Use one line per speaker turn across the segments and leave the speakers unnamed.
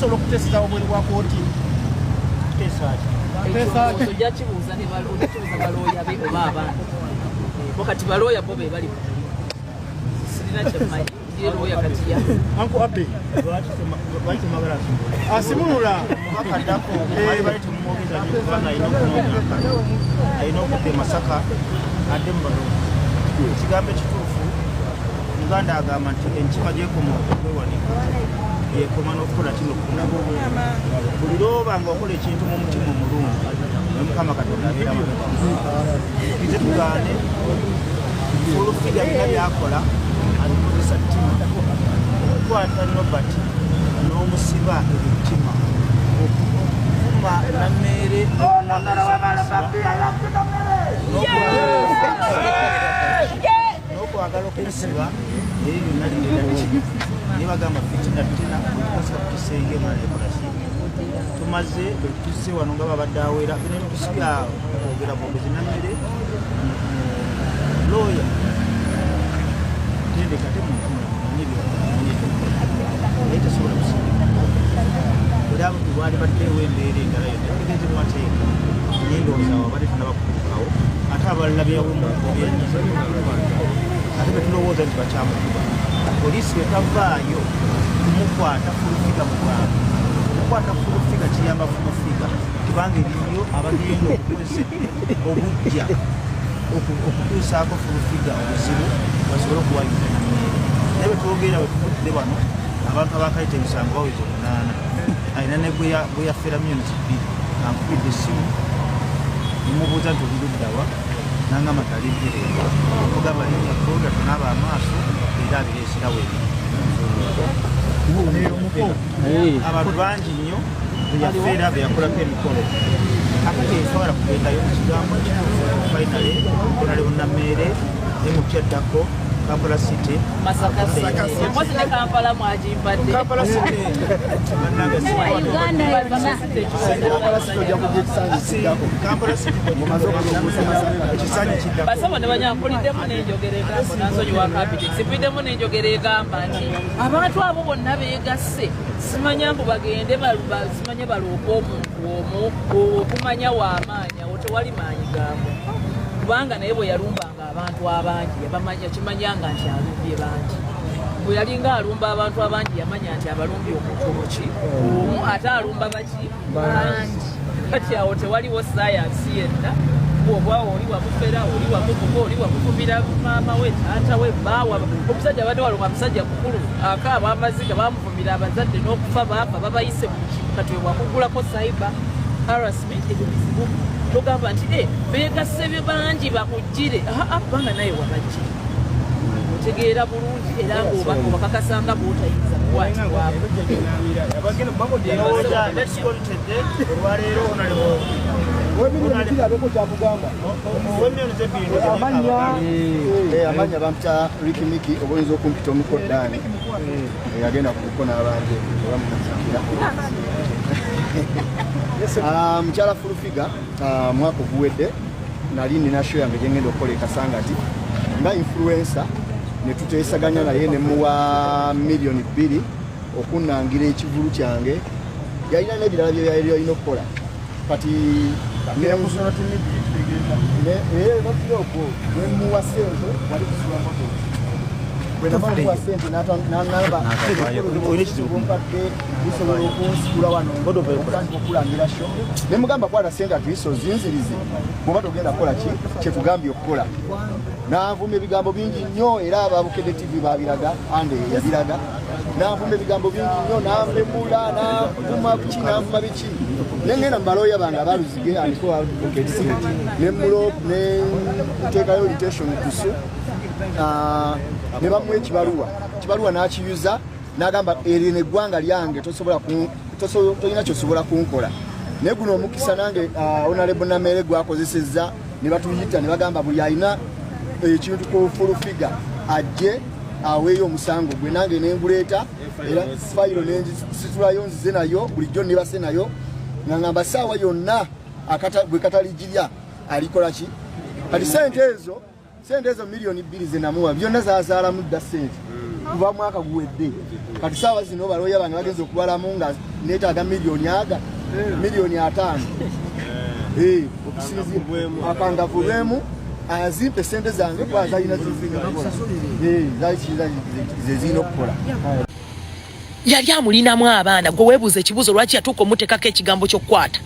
osobola okutesita obweri bwa kooti
ojja kibuuza ne balooya be oba abantu wakati balooya bo be bali sirina kyemmanyi ndiye looya kati ya
Uncle Abby asimulula
bakaddako bali tumwogeza byokubanga alina okudda Masaka adde mu balooya ekigambo ekituufu Uganda agamba nti enkima gyekoma okwewanika yekoma n'okukola kino buli lwoba nga okola ekintu mu mutima omulungi Mukama Katonda abeera kize tugaane olufiga bina byakola alikozesa ttima okukwata Robert n'omusiba ebittima okuma Nammeere n'okwagala okumusiba naye byonna liraki nibagamba fitina okukosa ku kisenge malekolaki tumaze tuse wano nga babadde awera netusiga okwogera bwogezi Nammeere looya tendekate muntu naye tasobola kusinga era bwali baddeewo embeera endala yonna tugenze mu mateeka nendowooza wabadde tunabakutukawo ate abalala byawe ate betulowooza nti bakyamukuba poliisi betavaayo kumukwata fulufiga mu bwangu okukwata fulufiga kiyamba fulufiga kubanga eriyo abagenda okukozesa obujja okutuusaako fulufiga obuzibu basobole okuwayuza Nammeere naye betwogera wetuvudde wano abantu abakayita emisango baweza 8 alina ne bwe yafera myonizi 2 ankubidde essimu nemubuuza nti oliruddawa nangamba taliddereera okugamba linnya koda tunaaba amaaso era abireeserawo abantu bangi nnyo beyafeera beyakolako emikolo ate tesobola kugendayo mu kigambo fainale onale Nammeere ne mukyaddako Kampala City
Masaka mpozi ne Kampala mwagimpadde
Kampala City Kampala City
basaba ne banyankuliddemu n'enjogera egamba nansonyiwa kapiti sipiddemu n'enjogera egamba nti abantu abo bonna beegasse simanya mbu bagende simanye baloopa omuntu omu okumanya w'amaanya tewali maanyi gaabo kubanga naye bwe yalumbanga abantu abangi yakimanyanga nti alumbye bangi bwe yalinga alumba abantu abangi yamanya nti abalumbye omuntu ki omu ate alumba baki bangi kati awo tewaliwo sayansi yenna bwobwawo oli wamufera oli wamuvuga oli wamuvumira maama we taata we baawa omusajja abadde walonga musajja mukulu akaaba amaziga bamuvumira abazadde n'okufa baafa babayise mu kimu kati we wakugulako cyber harassment ebyo bizibu togamba nti beegasse be bangi bakugire kubanga naye wabajje otegeera bulungi era ng'obakakasanga bwotayinza kukwatibwabo
amanya bamuta Rikimiki oboyinza okumpita omukoddaani yagenda kuko n'abanje bamunasikira mukyala fulufiga mwaka oguwedde nali nina show yange gyengenda okukola ekasangati nga influencer ne tuteesaganya naye ne muwa million 2 okunnangira ekivulu kyange yalina n'ebirala bye yali alina okukola kati nemuwa sente wali kusula moto bwenamuwa sente nanamba bisobola okunsikula wano okutandika okulangira sho nemugamba kwata sente atuiso zinzirizi bwoba togenda kukola ki kyetugambye okukola nanvuma ebigambo bingi nnyo era ababukedde TV babiraga ande yabiraga nanvuma ebigambo bingi nnyo nampemula nanvuma biki nanvuma biki nengenda mubalooya bange abaluzige andiko nemuteekayo litation kusu ne bamuwa ekibaluwa n'akiyuza n'agamba eryo neggwanga lyange tolina kyosobola kunkola naye guno omukisa nange Honorable Nammeere gwakozesezza ne batuyita ne bagamba buli alina ekintu ku fulufiga ajje aweeyo omusango gwe nange nenguleeta era fayiro nengisitulayo nzize nayo bulijjo nebase nayo ngamba saawa yonna bwe katalijirya alikola ki kati sente ezo million 2 zenamuwa byonna zazaalamu dda sente kuva mwaka guwedde kati saawa zino baloya bange bagenze okubalamu nga neetaaga miliyoni 5 akangavulwemu azimpe sente zange kuba zalina zezirina okukola.
Yali amulinamu abaana gwe weebuuza ekibuuzo lwaki yatuuka omuteekako ekigambo ky'okukwata.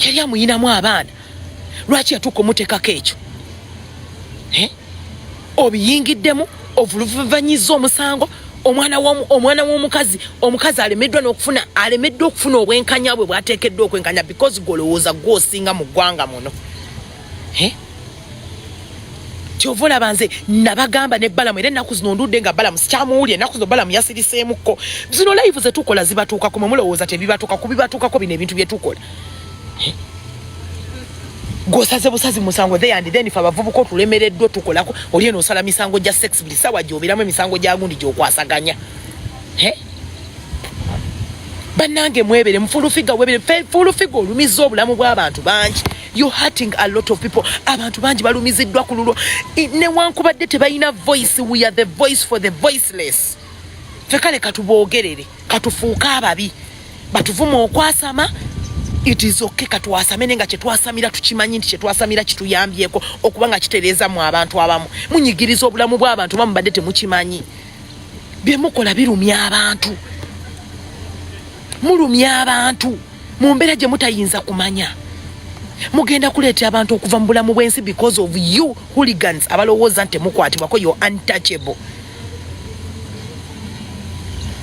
Yali amulinamu abaana lwaki yatuuka omuteekako ekyo. Obiyingiddemu ovuluvanyiza omusango omwana w'omukazi alemeddwa okufuna obwenkanya bwe bwateekeddwa okwenkanya because golowooza gwosinga mu ggwanga muno. Kyova olaba nze nabagamba ne Balamu era ennaku zino ndudde nga Balamu sikyamuwulya ennaku zino Balamu yasiriseemukko zino live ze tukola zibatuukako mwe mulowooza kubibatuukako bino ebintu bye tukola. Gosaze busazi musango they and then fa bavubuko tulemereddwa tukolako oli eno osala misango gya sex bili sawa gyobiramu emisango gya gundi gyokwasaganya. Bannange mwebere mfulufiga webere fulufiga olumiza obulamu bw'abantu bangi. You hurting a lot of people. Abantu bangi balumiziddwa ku lulwo newankubadde tebalina voice. We are the voice for the voiceless. Fekale katuboogerere katufuuka ababi batuvuma okwasama. It is okay katwasamene nga kyetwasamira tukimanyi nti kyetwasamira kituyambyeko okuba nga kitereeza mu abantu abamu munyigiriza obulamu bw'abantu bamu badde temukimanyi bye mukola birumya abantu mulumya abantu mu mbeera gye mutayinza kumanya mugenda kuleeta abantu okuva mu bulamu bw'ensi because of you hooligans abalowooza nti temukwatibwako you're untouchable.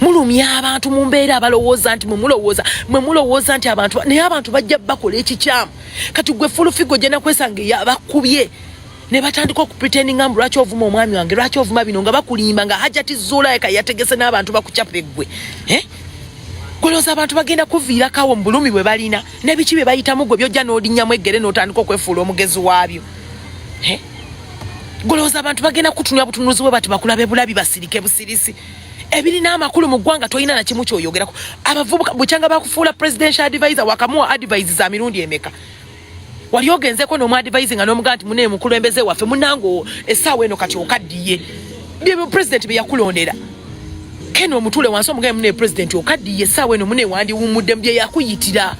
Mulumya abantu mu mbeera abalowooza nti mwe mulowooza nti abantu naye abantu bajja bakola ekikyamu kati gwe fulufigo gye nakwesanga yabakubye ne batandika okupretendinga mbu lwaki ovuma omwami wange lwaki ovuma bino nga bakulimba nga Hajati Zoolaika yategese n'abantu bakucapa eggwe. Golooza abantu bagenda kuviirakawo mu bulumi bwe balina ne biki bye bayitamu gwe byojja n'olinnyamu eggere n'otandika okwefuula omugezi waabyo. Golooza abantu bagenda kutunya butunuzi bwe bati bakulabe bulabi basirike busirisi. Ebirina amakulu mu ggwanga toyina na kimu kyoyogerako. Abavubuka bukyanga bakufuula presidential advisor wakamuwa advice za mirundi emeka. Wali ogenzeko n'omu advising nga n'omugaa nti mune mukulembeze waffe munango essaawa eno kati okaddiye. Bye president bye yakulondera. Keno omutule wansi omugaa mune president okaddiye essaawa eno mune wandiwummudde mu bye yakuyitira.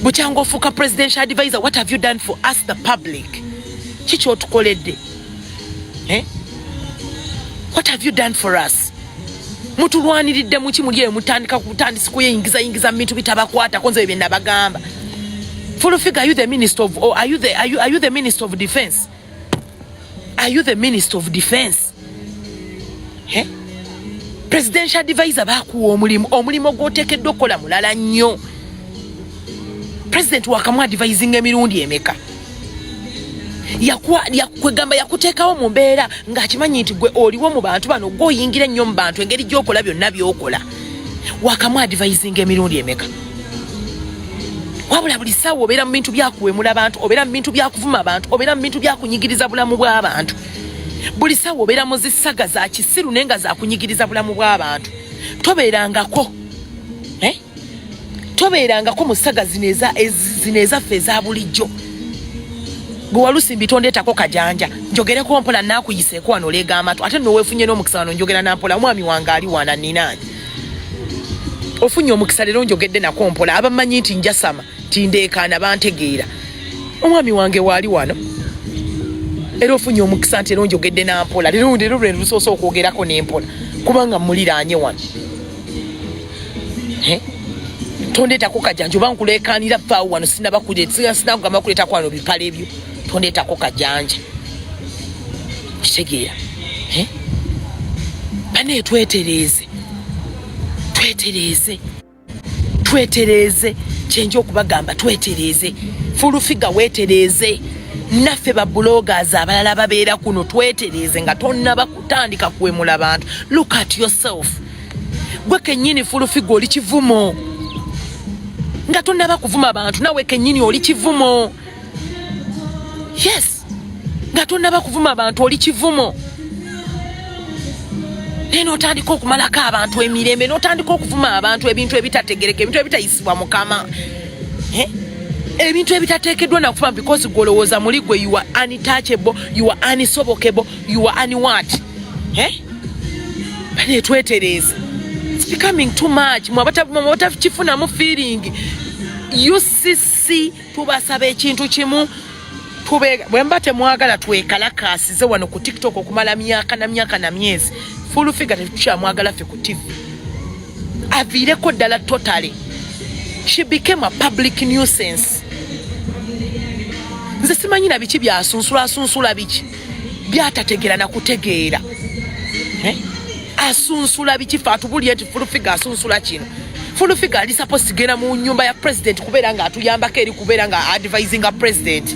Bukyanga ofuuka presidential advisor, what have you done for us the public? Kiki otukoledde? What have you done for us? Mutulwaniridde muki muli mutandika kutandisi kuyingiza bintu bitabakwata konze bye nabagamba. Full figure, are you the minister of or are you the minister of defense? Are you the minister of defense? Presidential advisor bakuwa omulimu gwoteekeddwa okukola mulala nnyo. President wakamu advising emirundi emeka. Yakwegamba yakuteekawo mu mbeera ng'akimanyi nti gwe oliwo mu bantu bano gw'oyingira ennyo mu bantu engeri gy'okola byonna by'okola. Wakamu advising emirundi emeka. Wabula buli ssaawa obeera mu bintu byakuwemula abantu, obeera mu bintu byakuvuma abantu, obeera mu bintu byakunyigiriza bulamu bw'abantu. Buli ssaawa obeera mu zissaga za kisiru naye nga zakunyigiriza bulamu bw'abantu. Tobeerangako. Tobeerangako mu ssaga zino ezaffe eza bulijjo. Gwe walusimbi tondeetako kajanja njogereko mpola naakuyiseeko wano oleega amatu ate nno weefunye n'omukisa wano njogera nampola omwami wange ali wana ninaani. Ofunye omukisa leero njogedde nako mpola abamanyi nti njasama tindeekaana bantegeera. Omwami wange waali wano era ofunye omukisa nti leero njogedde nampola leero lwe lusoose okwogerako n'empola kubanga muliraanye wano. Tondeetako kajanja oba nkuleekaanira faawo wano sinakugamba kuleetako wano bipala ebyo. Tondeetako kajanja kitegeera. Bane twetereeze kyenja okubagamba twetereeze. Fulufiga weetereeze. Naffe ba bloggers abalala babeera kuno twetereeze nga tonnaba kutandika kuwemula abantu. Look at yourself. Gwe kennyini fulufiga oli kivumo. Nga tonnaba kuvuma abantu nawe kennyini oli kivumo. Yes. Nga tonnaba kuvuma abantu oli kivumo. Neno otandika okumalako abantu emirembe n'otandika okuvuma abantu ebintu ebitategereka ebintu ebitayisibwa mukama. Ebintu ebitateekeddwa na kufa because golowooza muli gwe you are untouchable, you are unsobokable, you are what? bane twetereza. It's becoming too much. Mwabata chifuna mu feeling. UCC tubasaba ekintu kimu bwemba temwagala twekalakasize wano ku TikTok okumala myaka na myezi. Full figure tetukyamwagala ffe ku TV. Aviireko ddala totally. She became a public nuisance. Nze simanyi na biki byasunsula biki byatategeera na kutegeera. Asunsula biki fatubuli enti full figure asunsula kino. Full figure ali supposed gena mu nyumba ya president kubeera nga atuyambako eri kubeera nga advising a president.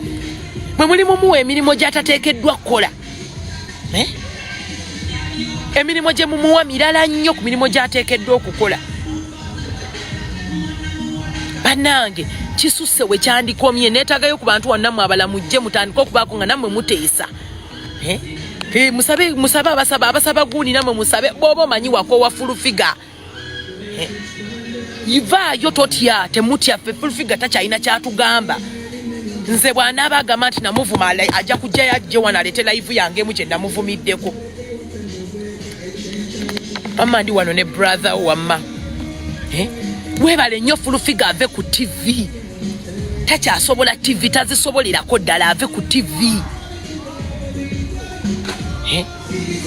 Mwe mulimu muwe emirimu gyatateekeddwa kukola. Emirimu gye mumuwa mirala nnyo ku mirimu gyateekeddwa okukola. Bannange kisusse we kyandikomye neetaagayo ku bantu wannamwe abalamu mujje mutandika okubaako nga nammwe muteesa. Musabe abasaba guuni nammwe musabe bw'oba omanyi wakoowa full figure. Yivaayo totya temutya ffe full figure takyalina kyatugamba. Nze bw'anaaba agamba nti namuvuma ajja kujjayo ajje wano aleete live yange mu kye namuvumiddeko. Mama ndi wano ne brother wamma. Webale nnyo full figure ave ku TV. Takyasobola TV tazisobolerako ddala ave ku TV.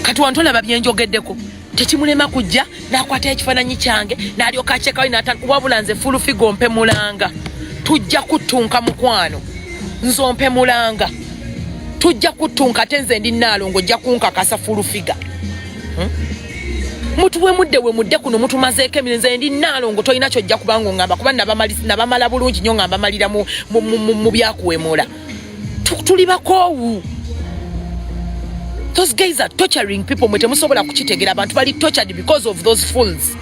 Kati wantolaba byenjogeddeko. Tekimulema kujja n'akwata ekifaananyi kyange n'alyoka akyekayo wabula nze full figure ompe mulanga. Tujja kutunka mukwano. Nze ompe mulanga. Tujja kutunka ate nze ndi Naalongo ojja kunkakasa full figure. Mutu we mudde kuno mutumazeeko emirenze ndi Naalongo toyina kyojja kubanga ngamba kuba nabamala bulungi nnyo ngamba malira mu byakuwemula. Tuli bakoowu. Those guys are torturing people. Mwete musobola kukitegera abantu bali tortured because of those fools.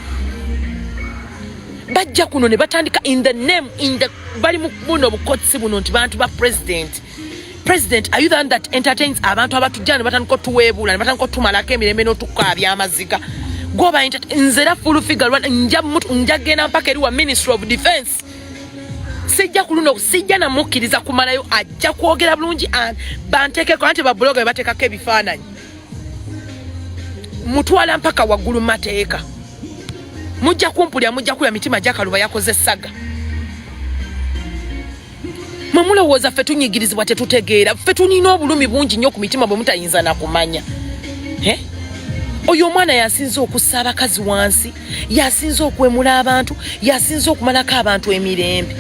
Bajja kuno ne batandika in the name bali muno bukotsi buno nti bantu ba president. President, are you the one that entertains abantu abatujja ne batandika tuweebula ne batandika tumalako emirembe n'otukaabya amaziga. Goba nzera full figure nja genda mpaka eri wa Ministry of Defense. Sijja kuluno sijja na mukkiriza kumalayo ajja kwogera bulungi bantekeko ante ba blogger batekako ebifaananyi. Mutwala mpaka waggulu mateeka. Mujja kumpulya mujja kuya mitima gyakaluba yakoze saga. Mamulowooza ffe tunyigirizibwa tetutegeera. Ffe tulina obulumi bungi nnyo ku mitima bwe mutayinza na kumanya. Oyo omwana yasinze okussa abakazi wansi, yasinze okwemula abantu, yasinze okumalako abantu emirembe.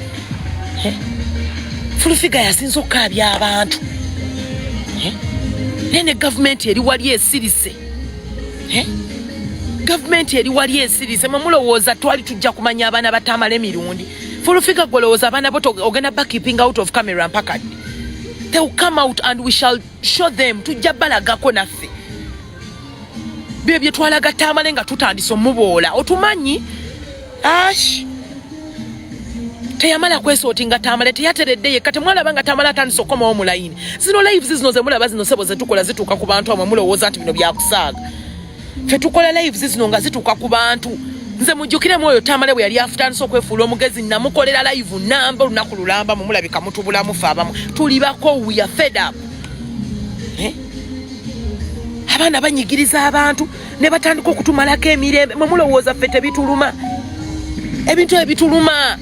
Full figure yasinze okukaabya abantu. Nene gavumenti eri wali esirise. Gavumenti eri wali esirise. Mamulowooza twali tujja kumanya abaana batamala emirundi. Full figure golowooza abaana bo ogenda backkeeping out of camera mpaka. They will come out and we shall show them. Tujja balagako naffe. Bye twalaga tamale nga tutandise omuboola. Otumanyi? Teyamala kwesootinga tamale teyateredde yekka temwalaba nga tamala atandise okkomawo omulayini. Zino lives zino ze mulaba zino sebo ze tukola zituuka ku bantu amwe mulowooza nti bino byakusaaga. Ffe tukola lives zino nga zituuka ku bantu. Nze mujjukiremu oyo tamale bwe yali afutandise okwefuula omugezi namukolera live namba olunaku lulamba mumulabika mutubulamu fe abamu. Tuli bako we are fed up. Abaana banyigiriza abantu ne batandika okutumalako emirembe. Mulowooza ffe tebituluma. Ebintu ebituluma.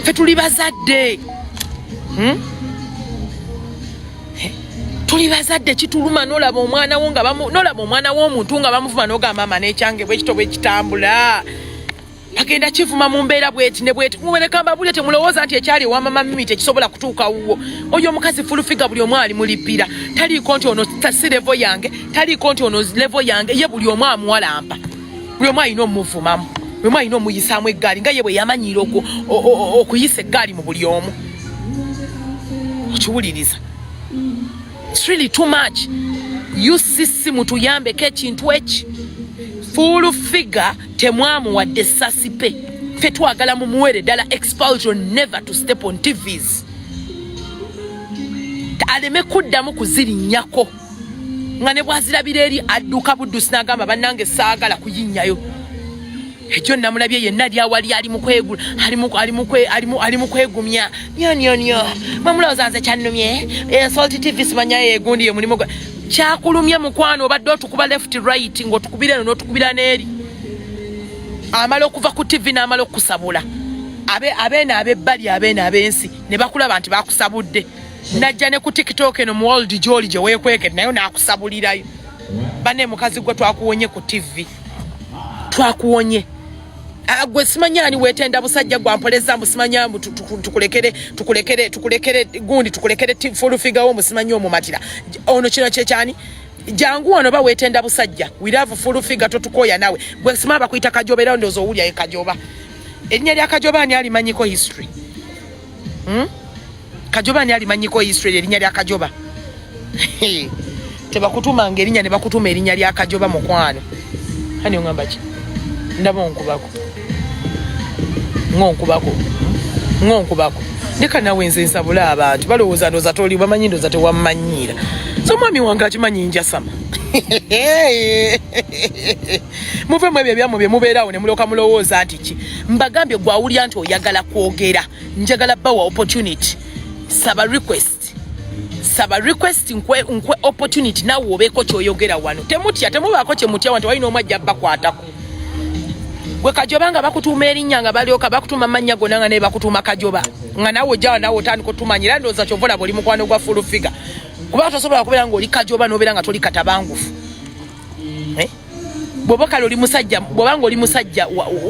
Ffe tuli bazadde. Tuli bazadde kituluma n'olaba omwana wo nga n'olaba omwana w'omuntu nga bamuvuma n'ogamba mama n'ekyange bwekito bwekitambula. Agenda kivuma mu mbeera bweti ne bweti. Muwerekamba buli temulowooza nti ekyali ewa mama Mimi tekisobola kutuuka wuwo. Oyo omukazi full figure buli omu ali mulipira. Taliiko nti ono si level yange, taliiko nti ono level yange, ye buli omu amuwalampa. Buli omu alina omuvumamu. Buli omu alina omuyisaamu eggaali nga ye bwe yamanyiira okuyisa eggaali mu buli omu. Okiwuliriza. It's really too much. UCC mutuyambeko ekintu eki. Full figure temwamuwadde ssasi pe. Ffe twagala mumuwere ddala expulsion never to step on TVs. Aleme kuddamu kuzirinnyako. Nga ne bwazirabira eri adduka buddusi n'agamba bannange saagala kuyinnyayo. Ejo namulabye yenna lyawali ali mukwegula ali mukwegumya nyo mamulowooza nze kyannumye Salt TV simanya egundi ye mulimu kyakulumye mukwano obadde otukuba left right ng'otukubira eno n'otukubira n'eri amala okuva ku TV n'amala okusabula abeena abebbali abeena ab'ensi ne bakulaba nti bakusabudde najja ne ku TikTok eno mu world gy'oli gye weekweke nayo n'akusabulirayo bane mukazi gwe twakuwonye ku TV twakuwonye gwe simanyani wetenda busajja gwa mpoleza musimanya tukulekere gundi tukulekere full figure wo musimanyi omumatira ono kino kyechani jangu wano ba wetenda busajja we love full figure totukoya nawe gwe simaba kuita Kajoba era ndozo ulya e Kajoba erinnya lya Kajoba ani alimanyiko history Kajoba ani alimanyiko history erinnya lya Kajoba tebakutuma ngerinya ne bakutuma erinnya lya Kajoba mukwano hani ongamba ki ndaba onkubako ngonkubako ndeka nawe nze nsabula abantu balowooza ndoza toli bamanyi ndoza tewamanyira so mwami wange akimanyi njasama muve mwebyo byamu bye mubeerawo ne mulooka mulowooza nti ki mbagambye gwawulya nti oyagala kwogera njagala bawa opportunity saba request nkwe opportunity nawe obeeko kyoyogera wano temubaako kyemutya wanti walina omwajja bakwatako gwe Kajoba nga bakutuuma erinnya nga balyoka bakutuma amannya gonna nga ne bakutuma Kajoba nga nawe ojjawa nawe otandika otumanyira ndowooza kyovola buli mukwano gwa full figure kuba tosobola kubeera ng'oli Kajoba n'obeera nga toli katabangufu bw'oba oli musajja bw'obanga oli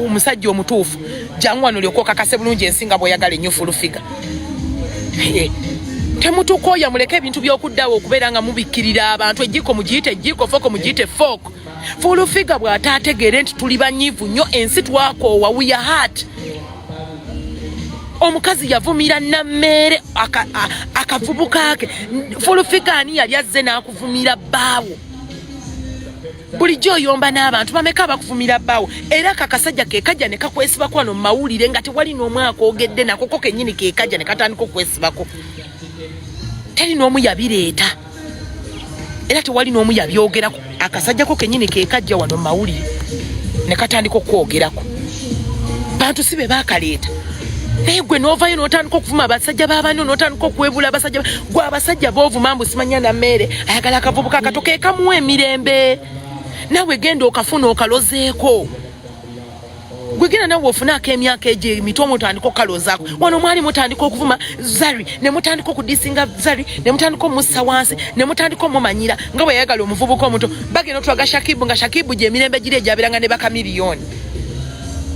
omusajja omutuufu jangu wano olyoka okakase bulungi ensinga bw'oyagala ennyo full figure temutukooya muleke ebintu by'okuddawo okubeera nga mubikkirira abantu ejjiko mugiyite ejjiko fooko mugiyite fooko full figure bw'ataategeere nti tuli banyiivu nnyo ensi twakoowa we are hurt omukazi yavumira nammeere akavubuka ke full figure ani yali azze n'akuvumira bbaawo bulijjo oyomba n'abantu bameka bakuvumira bbaawo era kakasajja keekajja ne kakwesibako wano mu mawulire nga tewali n'omu akoogedde nakoko kennyini keekajja ne katandika okwesibako teri n'omu yabireeta era tewali n'omu yabyogerako akasajjako kennyini keekajja wano mu mawulire ne katandika okwogerako bantu si be baakaleeta naye gwe n'ovayo n'otandika okuvuma abasajja b'abanno n'otandika okuwebula abasajja gwe abasajja b'ovuma mbu simanya na mmere ayagala akavubuka akato keekamuwa emirembe nawe genda okafuna okalozeeko gwe genda nawe ofunaako emyaka egyo emito omutandika okukalozaako wano mwali mutandika okuvuma Zari ne mutandika okudisinga Zari ne mutandika omussa wansi ne mutandika omumanyira nga bwe yayagala omuvubuka omuto bagenda otulaga Shakibu nga Shakibu gye emirembe giri egyabiranga ne bakamiliyoni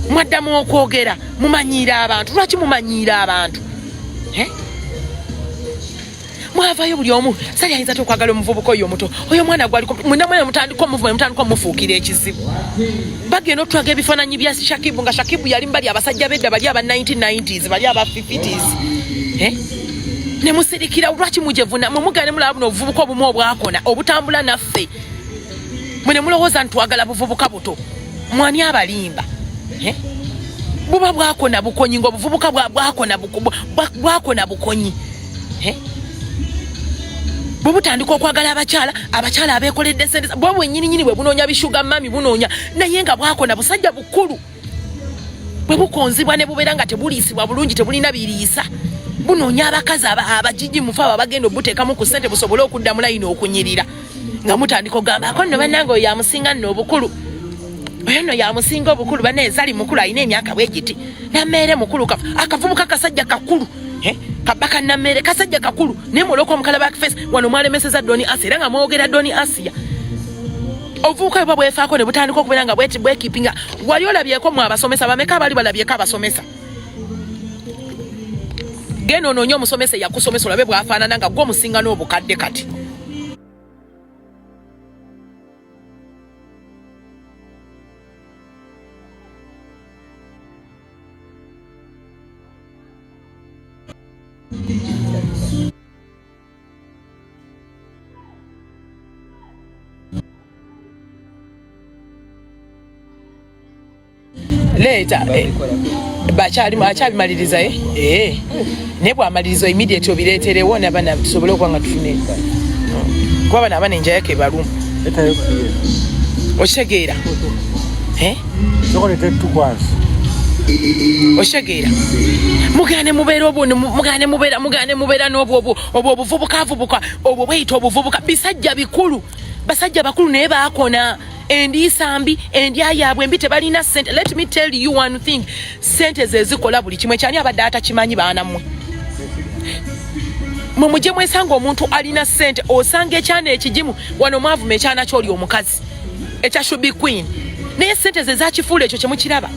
mwaddamu okwogera mumanyiira abantu lwaki mumanyiira abantu mwavayo buli omu Zari ayinza tokwagala omuvubuka oyo omuto oyo mwana gwaliko munamwe mutandika omuvuma mutandika omufuukira ekizibu bagenda otulaga ebifaananyi bya Shakibu nga Shakibu yali mbali abasajja bedda bali aba 1990s bali aba 50s ne musirikira lwaki mujevuna mumugane mulaba buno obuvubuka obumu obwakona obutambula naffe mwene mulowooza ntwagala buvubuka buto mwani abalimba buba bwakona bukonyi ng'obuvubuka bwakona bukonyi bwe butandika okwagala abakyala abeekoledde sente bwe bwennyininyini bwe bunoonya bishuga mami bunoonya naye nga bwakona busajja bukulu bwe bukonzibwa ne bubeera nga tebuliisibwa bulungi tebulina biriisa bunoonya abakazi abajiji mufe abo abagenda obuteekamu ku ssente busobole okudda mu layini okunyirira nga mutandika ogambako nno bannange oyo yamusinga nno obukulu oyo nno yamusinga obukulu banne Zari mukulu alina emyaka bwegiti nammeere mukulu akavubuka kasajja kakulu kabaka nammeere kasajja kakulu naye muloko omukala backface wano mwalemeseza Doni Asia era nga mwogera Doni Asia obuvubuka bwe bwefaako ne butandika okubeera nga bwekipinga wali olabyeko mu abasomesa bameka abali balabyeko abasomesa genda onoonye omusomesa yakusomesa olabe bwafaanana nga gwe omusinga n'obukadde kati Later, maliriza ne bw'amaliriza immediate obireeterewo n'abaana tusobole okuba nga tufune kuba bano abaana enjala yake baluma okitegeera Oshageera mugane mubeera obuno mugane mubeera n'obwo obuvubuka obwo bweyita obuvubuka bisajja bikulu basajja bakulu naye baakona endiisa mbi endya yaabwe mbi tebalina ssente. Let me tell you one thing, ssente ze zikola buli kimwe kyani abadde atakimanyi baana mmwe mumujje mwesanga omuntu alina ssente osanga ekyana ekigimu wano mwavuma ekyana kyoli omukazi ekya should be queen naye ssente ze zakifuula ekyo kyemukiraba